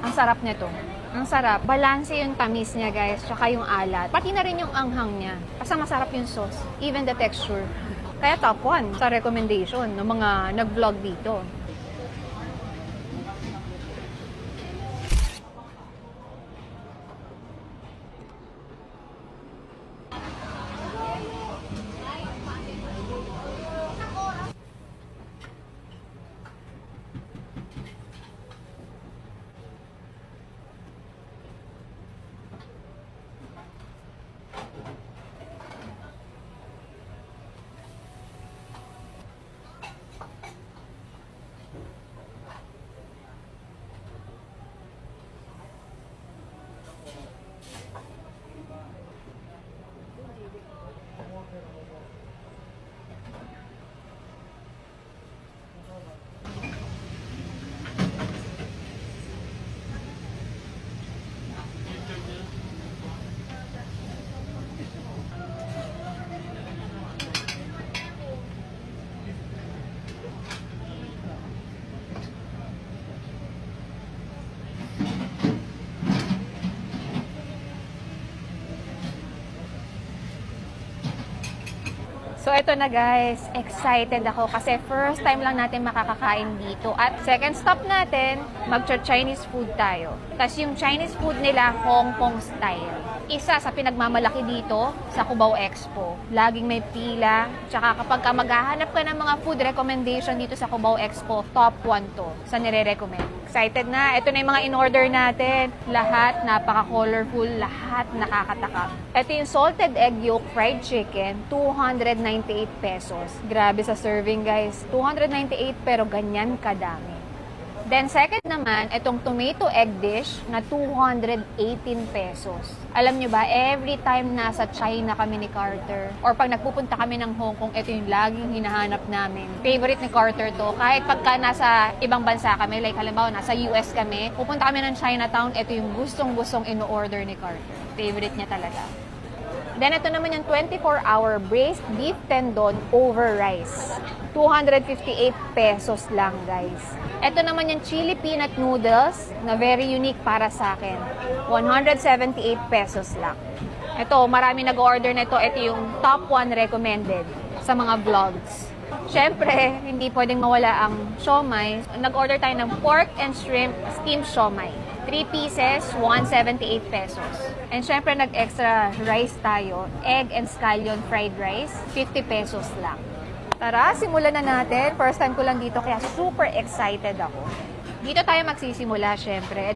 Ang sarap nito. Ang sarap. Balanse yung tamis niya, guys, tsaka yung alat. Pati na rin yung anghang niya. Basta masarap yung sauce. Even the texture. Kaya top 1 sa recommendation ng mga nag-vlog dito. So, ito na guys. Excited ako kasi first time lang natin makakakain dito. At second stop natin, mag-Chinese food tayo. Tapos yung Chinese food nila, Hong Kong style. Isa sa pinagmamalaki dito sa Cubao Expo. Laging may pila. Tsaka kapag ka maghahanap ka ng mga food recommendation dito sa Cubao Expo, top 1 to sa nire-recommend. Excited na. Ito na yung mga in-order natin. Lahat napaka-colorful. Lahat nakakatakam. Ito yung salted egg yolk fried chicken, 298 pesos. Grabe sa serving, guys. 298 pero ganyan kadami. Then second naman, itong tomato egg dish na 218 pesos. Alam nyo ba, every time nasa China kami ni Carter, or pag nagpupunta kami ng Hong Kong, ito yung laging hinahanap namin. Favorite ni Carter to. Kahit pagka nasa ibang bansa kami, like halimbawa nasa US kami, pupunta kami ng Chinatown, ito yung gustong-gustong ino-order ni Carter. Favorite niya talaga. Then, ito naman yung 24-hour braised beef tendon over rice. 258 pesos lang, guys. Ito naman yung chili peanut noodles na very unique para sa akin. 178 pesos lang. Ito, marami nag-order na ito. Ito yung top 1 recommended sa mga vlogs. Siyempre, hindi pwedeng mawala ang siomai. Nag-order tayo ng pork and shrimp steamed siomai. 3 pieces, 178 pesos. And syempre, nag-extra rice tayo. Egg and scallion fried rice, 50 pesos lang. Tara, simulan na natin. First time ko lang dito, kaya super excited ako. Dito tayo magsisimula, syempre.